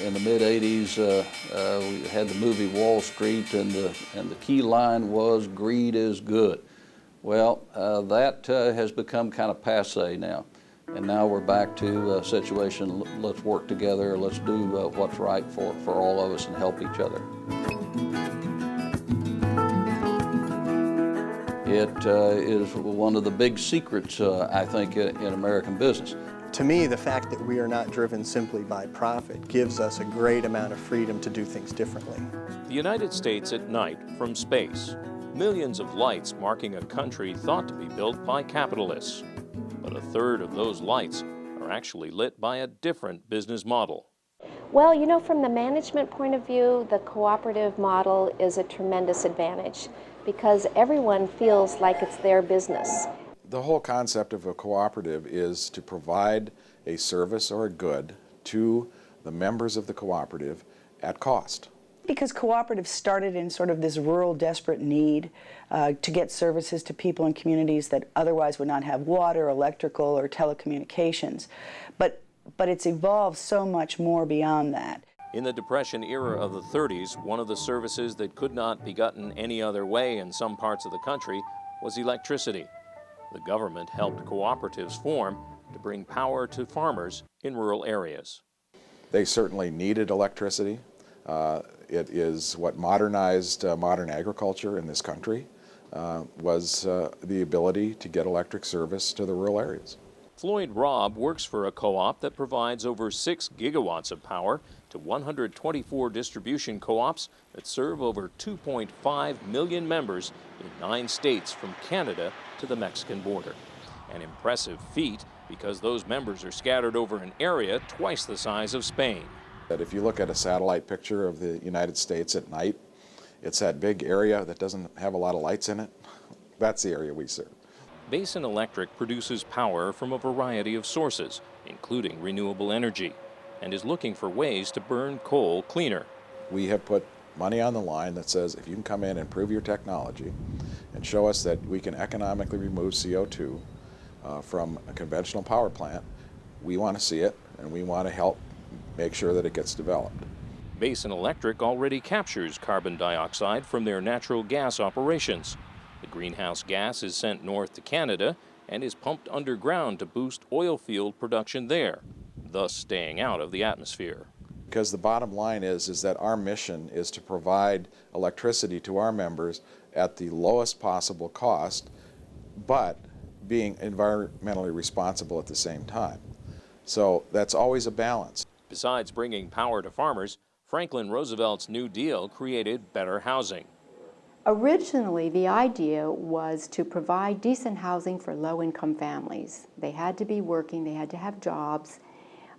in the mid-'80s, we had the movie Wall Street, and the key line was "greed is good." Well, that has become kind of passé now, and now we're back to a situation, let's work together, let's do what's right for all of us and help each other. It is one of the big secrets, I think, in American business. To me, the fact that we are not driven simply by profit gives us a great amount of freedom to do things differently. The United States at night from space. Millions of lights marking a country thought to be built by capitalists. But a third of those lights are actually lit by a different business model. Well, you know, from the management point of view, the cooperative model is a tremendous advantage because everyone feels like it's their business. The whole concept of a cooperative is to provide a service or a good to the members of the cooperative at cost. Because cooperatives started in sort of this rural desperate need to get services to people in communities that otherwise would not have water, electrical, or telecommunications. But it's evolved so much more beyond that. In the Depression era of the 30s, one of the services that could not be gotten any other way in some parts of the country was electricity. The government helped cooperatives form to bring power to farmers in rural areas. They certainly needed electricity. It is what modernized modern agriculture in this country, was the ability to get electric service to the rural areas. Floyd Robb works for a co-op that provides over 6 gigawatts of power to 124 distribution co-ops that serve over 2.5 million members in 9 states from Canada to the Mexican border. An impressive feat because those members are scattered over an area twice the size of Spain. That if you look at a satellite picture of the United States at night, it's that big area that doesn't have a lot of lights in it. That's the area we serve. Basin Electric produces power from a variety of sources, including renewable energy, and is looking for ways to burn coal cleaner. We have put money on the line that says if you can come in and prove your technology and show us that we can economically remove CO2 from a conventional power plant, we want to see it and we want to help make sure that it gets developed. Basin Electric already captures carbon dioxide from their natural gas operations. The greenhouse gas is sent north to Canada and is pumped underground to boost oil field production there, thus staying out of the atmosphere. Because the bottom line is that our mission is to provide electricity to our members at the lowest possible cost, but being environmentally responsible at the same time. So that's always a balance. Besides bringing power to farmers, Franklin Roosevelt's New Deal created better housing. Originally, the idea was to provide decent housing for low-income families. They had to be working, they had to have jobs,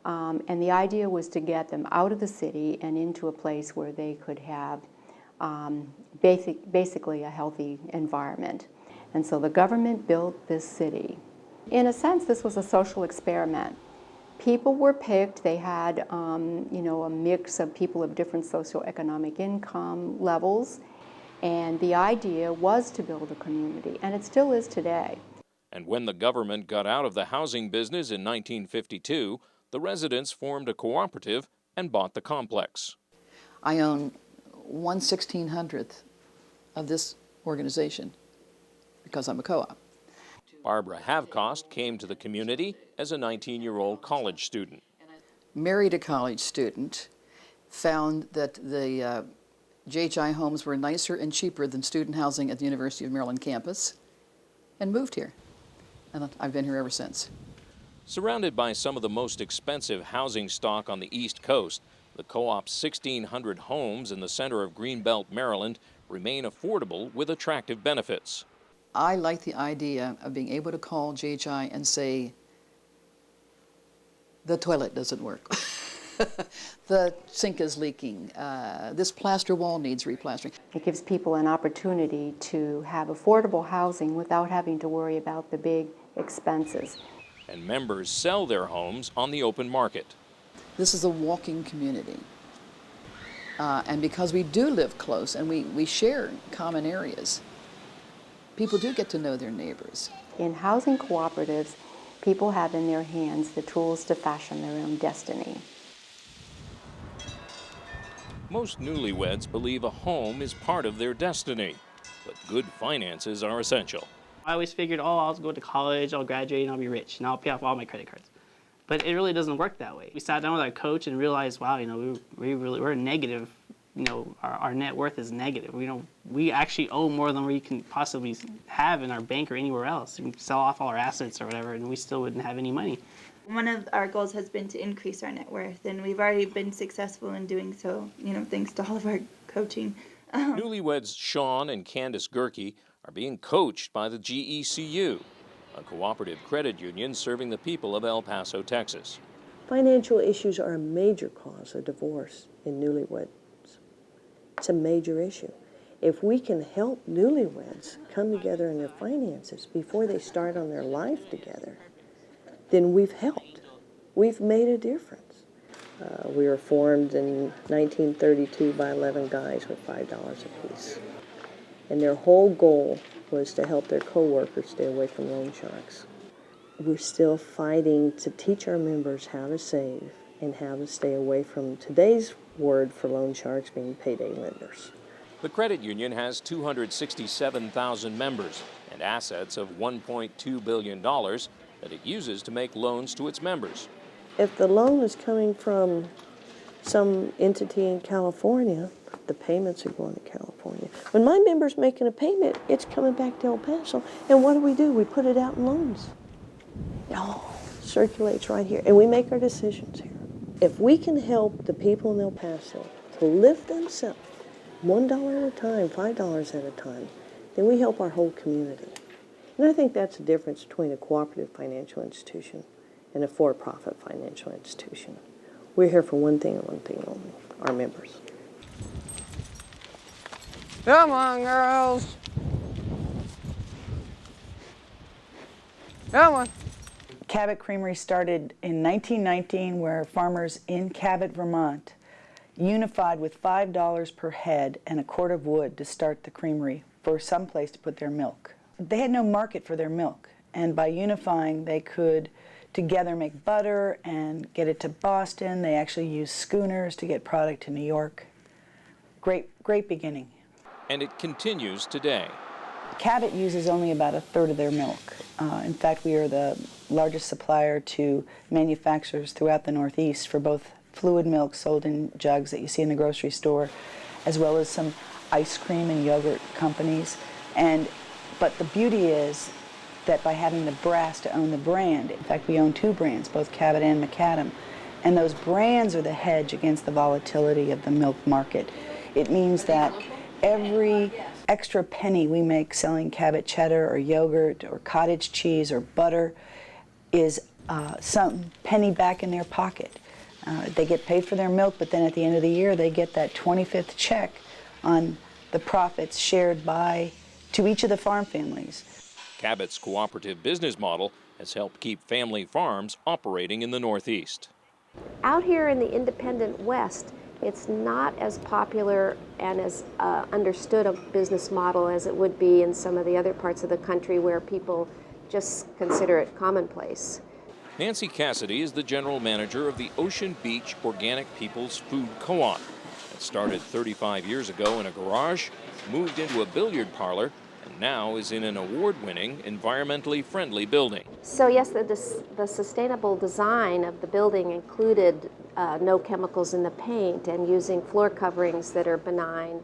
and the idea was to get them out of the city and into a place where they could have basically a healthy environment. And so the government built this city. In a sense, this was a social experiment. People were picked. They had a mix of people of different socioeconomic income levels. And the idea was to build a community, and it still is today. And when the government got out of the housing business in 1952, the residents formed a cooperative and bought the complex. I own 1/1600th of this organization because I'm a co-op. Barbara Havekost came to the community as a 19-year-old college student. Married a college student, found that the JHI homes were nicer and cheaper than student housing at the University of Maryland campus, and moved here. And I've been here ever since. Surrounded by some of the most expensive housing stock on the East Coast, the co-op's 1,600 homes in the center of Greenbelt, Maryland, remain affordable with attractive benefits. I like the idea of being able to call JHI and say, the toilet doesn't work. The sink is leaking. This plaster wall needs replastering. It gives people an opportunity to have affordable housing without having to worry about the big expenses. And members sell their homes on the open market. This is a walking community. And because we do live close and we share common areas, people do get to know their neighbors. In housing cooperatives, people have in their hands the tools to fashion their own destiny. Most newlyweds believe a home is part of their destiny, but good finances are essential. I always figured, oh, I'll go to college, I'll graduate, and I'll be rich, and I'll pay off all my credit cards. But it really doesn't work that way. We sat down with our coach and realized, wow, we're negative. Our net worth is negative. We actually owe more than we can possibly have in our bank or anywhere else. We can sell off all our assets or whatever, and we still wouldn't have any money. One of our goals has been to increase our net worth, and we've already been successful in doing so, thanks to all of our coaching. Newlyweds Sean and Candace Gehrke are being coached by the GECU, a cooperative credit union serving the people of El Paso, Texas. Financial issues are a major cause of divorce in newlyweds. It's a major issue. If we can help newlyweds come together in their finances before they start on their life together, then we've helped. We've made a difference. We were formed in 1932 by 11 guys with $5 apiece. And their whole goal was to help their co-workers stay away from loan sharks. We're still fighting to teach our members how to save and how to stay away from today's word for loan sharks being payday lenders. The credit union has 267,000 members and assets of $1.2 billion that it uses to make loans to its members. If the loan is coming from some entity in California, the payments are going to California. When my member's making a payment, it's coming back to El Paso. And what do? We put it out in loans. It all circulates right here. And we make our decisions here. If we can help the people in El Paso to lift themselves $1 at a time, $5 at a time, then we help our whole community. And I think that's the difference between a cooperative financial institution and a for-profit financial institution. We're here for one thing and one thing only, our members. Come on, girls. Come on. Cabot Creamery started in 1919, where farmers in Cabot, Vermont, unified with $5 per head and a quart of wood to start the creamery for some place to put their milk. They had no market for their milk, and by unifying, they could together make butter and get it to Boston. They actually used schooners to get product to New York. Great beginning. And it continues today. Cabot uses only about a third of their milk. In fact, we are the largest supplier to manufacturers throughout the Northeast for both fluid milk sold in jugs that you see in the grocery store, as well as some ice cream and yogurt companies. But the beauty is that by having the brass to own the brand, in fact, we own two brands, both Cabot and Macadam, and those brands are the hedge against the volatility of the milk market. It means that every extra penny we make selling Cabot cheddar or yogurt or cottage cheese or butter is some penny back in their pocket. They get paid for their milk, but then at the end of the year they get that 25th check on the profits shared to each of the farm families. Cabot's cooperative business model has helped keep family farms operating in the Northeast. Out here in the independent West, it's not as popular and as understood a business model as it would be in some of the other parts of the country where people just consider it commonplace. Nancy Casady is the general manager of the Ocean Beach Organic People's Food Co-op. It started 35 years ago in a garage, moved into a billiard parlor, and now is in an award-winning, environmentally friendly building. So yes, the sustainable design of the building included no chemicals in the paint and using floor coverings that are benign,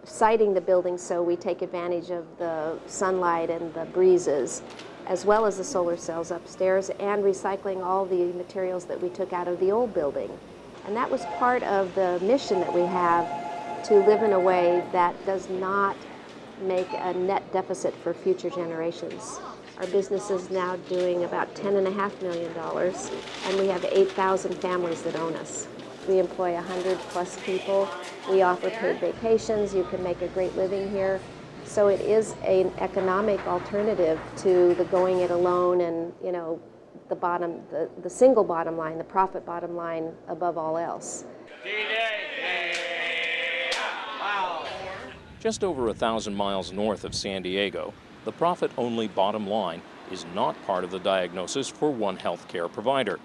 siding the building so we take advantage of the sunlight and the breezes, as well as the solar cells upstairs, and recycling all the materials that we took out of the old building. And that was part of the mission that we have, to live in a way that does not make a net deficit for future generations. Our business is now doing about $10.5 million, and we have 8,000 families that own us. We employ 100 plus people. We offer paid vacations. You can make a great living here. So it is an economic alternative to the going it alone and, the single bottom line, the profit bottom line above all else. Just over 1,000 miles north of San Diego, the profit-only bottom line is not part of the diagnosis for one healthcare provider.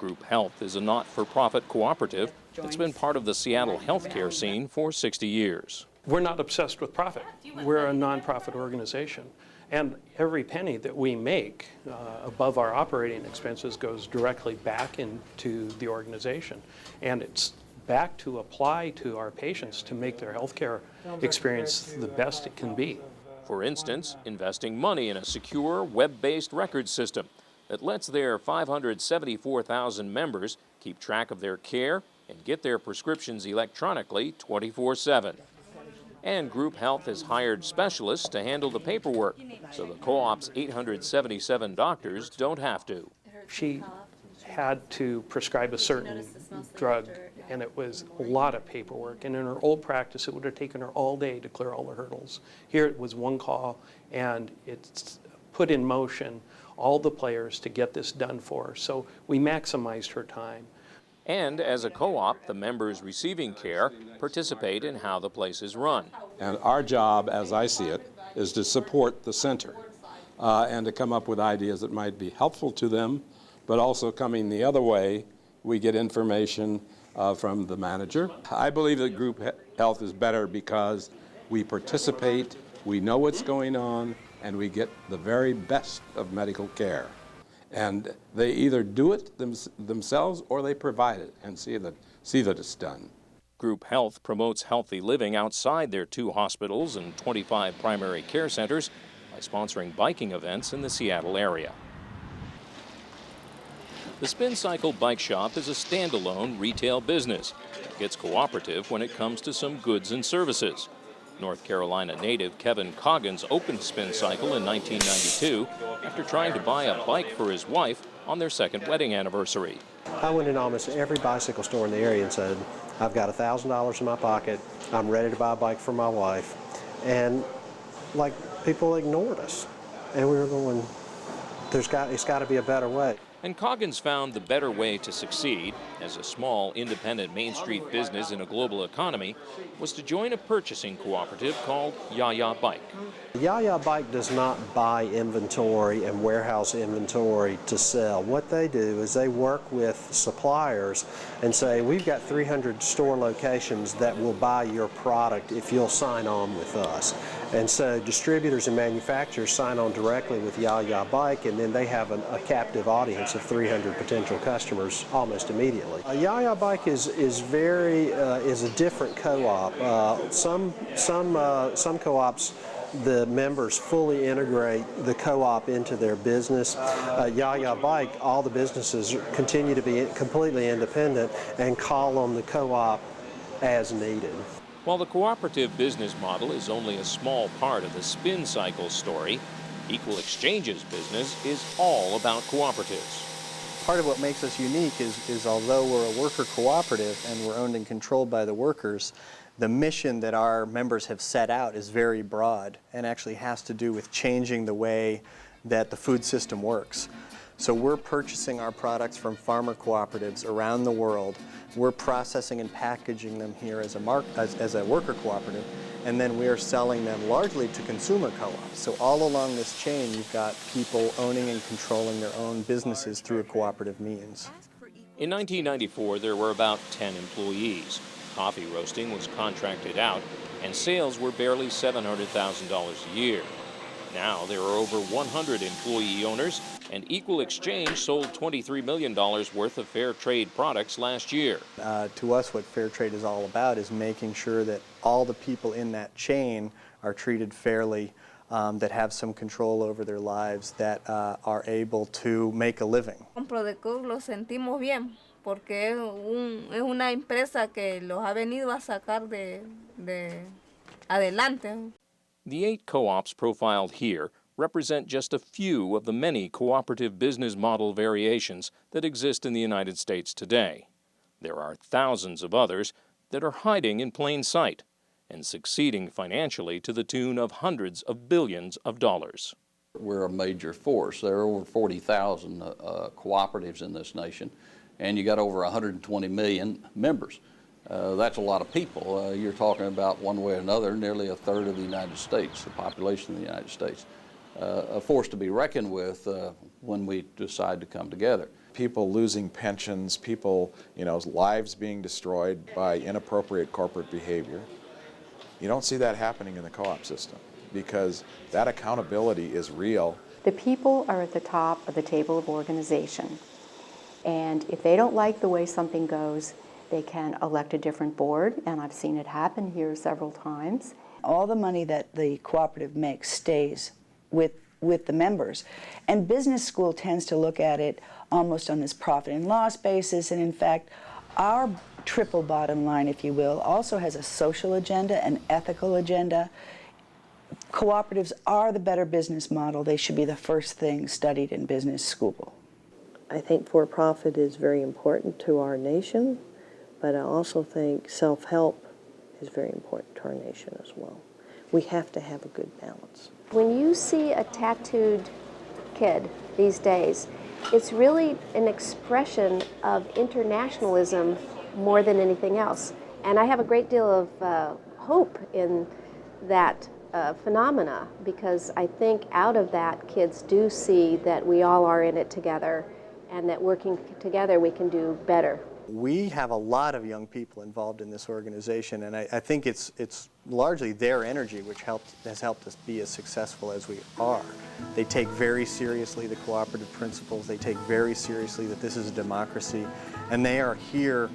Group Health is a not-for-profit cooperative that's been part of the Seattle healthcare scene for 60 years. We're not obsessed with profit. We're a nonprofit organization. And every penny that we make above our operating expenses goes directly back into the organization. And it's back to apply to our patients to make their healthcare experience the best it can be. For instance, investing money in a secure, web-based record system that lets their 574,000 members keep track of their care and get their prescriptions electronically 24/7. And Group Health has hired specialists to handle the paperwork, so the co-op's 877 doctors don't have to. She had to prescribe a certain drug, and it was a lot of paperwork. And in her old practice, it would have taken her all day to clear all the hurdles. Here it was one call, and it's put in motion all the players to get this done for her. So we maximized her time. And as a co-op, the members receiving care participate in how the place is run. And our job, as I see it, is to support the center and to come up with ideas that might be helpful to them, but also coming the other way, we get information from the manager. I believe that group health is better because we participate, we know what's going on, and we get the very best of medical care. And they either do it themselves or they provide it and see that it's done. Group Health promotes healthy living outside their 2 hospitals and 25 primary care centers by sponsoring biking events in the Seattle area. The Spin Cycle Bike Shop is a standalone retail business. It gets cooperative when it comes to some goods and services. North Carolina native Kevin Coggins opened Spin Cycle in 1992 after trying to buy a bike for his wife on their 2nd wedding anniversary. I went in almost every bicycle store in the area and said, I've got $1,000 in my pocket, I'm ready to buy a bike for my wife. And like, people ignored us. And we were going, it's got to be a better way. And Coggins found the better way to succeed as a small, independent Main Street business in a global economy was to join a purchasing cooperative called Ya Bike. Ya Bike does not buy inventory and warehouse inventory to sell. What they do is they work with suppliers and say, we've got 300 store locations that will buy your product if you'll sign on with us. And so distributors and manufacturers sign on directly with Ya Bike, and then they have a captive audience of 300 potential customers almost immediately. Ya Bike is a different co-op. Some co-ops, the members fully integrate the co-op into their business. Ya Bike, all the businesses continue to be completely independent and call on the co-op as needed. While the cooperative business model is only a small part of the Spin Cycle story, Equal Exchange's business is all about cooperatives. Part of what makes us unique is although we're a worker cooperative and we're owned and controlled by the workers, the mission that our members have set out is very broad and actually has to do with changing the way that the food system works. So we're purchasing our products from farmer cooperatives around the world. We're processing and packaging them here as a worker cooperative, and then we're selling them largely to consumer co-ops. So all along this chain, you've got people owning and controlling their own businesses through a cooperative means. In 1994, there were about 10 employees. Coffee roasting was contracted out, and sales were barely $700,000 a year. Now there are over 100 employee owners, and Equal Exchange sold $23 million worth of fair trade products last year. To us, what fair trade is all about is making sure that all the people in that chain are treated fairly, that have some control over their lives, that are able to make a living. Lo sentimos bien, porque es una empresa que los ha venido a sacar de adelante. The 8 co-ops profiled here represent just a few of the many cooperative business model variations that exist in the United States today. There are thousands of others that are hiding in plain sight and succeeding financially to the tune of hundreds of billions of dollars. We're a major force. There are over 40,000 cooperatives in this nation, and you got over 120 million members. That's a lot of people. You're talking about, one way or another, nearly a third of the United States, the population of the United States. a force to be reckoned with when we decide to come together. People losing pensions, people, lives being destroyed by inappropriate corporate behavior. You don't see that happening in the co-op system because that accountability is real. The people are at the top of the table of organization. And if they don't like the way something goes, they can elect a different board, and I've seen it happen here several times. All the money that the cooperative makes stays with the members. And business school tends to look at it almost on this profit and loss basis, and in fact, our triple bottom line, if you will, also has a social agenda, an ethical agenda. Cooperatives are the better business model. They should be the first thing studied in business school. I think for-profit is very important to our nation, but I also think self-help is very important to our nation as well. We have to have a good balance. When you see a tattooed kid these days, it's really an expression of internationalism more than anything else. And I have a great deal of hope in that phenomena, because I think out of that kids do see that we all are in it together and that working together we can do better. We have a lot of young people involved in this organization, and I think it's largely their energy which has helped us be as successful as we are. They take very seriously the cooperative principles, they take very seriously that this is a democracy, and they are here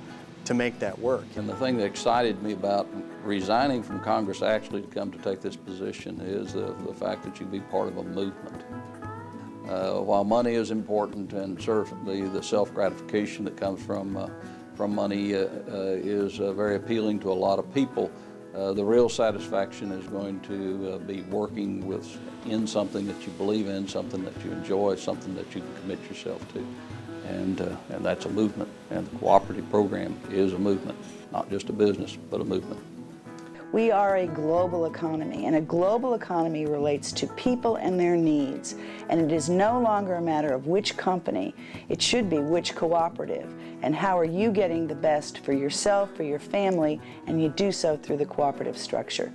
to make that work. And the thing that excited me about resigning from Congress actually to come to take this position is the fact that you be part of a movement. While money is important, and certainly the self-gratification that comes from money is very appealing to a lot of people, the real satisfaction is going to be working in something that you believe in, something that you enjoy, something that you can commit yourself to. And that's a movement. And the cooperative program is a movement, not just a business, but a movement. We are a global economy, and a global economy relates to people and their needs. And it is no longer a matter of which company, it should be which cooperative, and how are you getting the best for yourself, for your family, and you do so through the cooperative structure.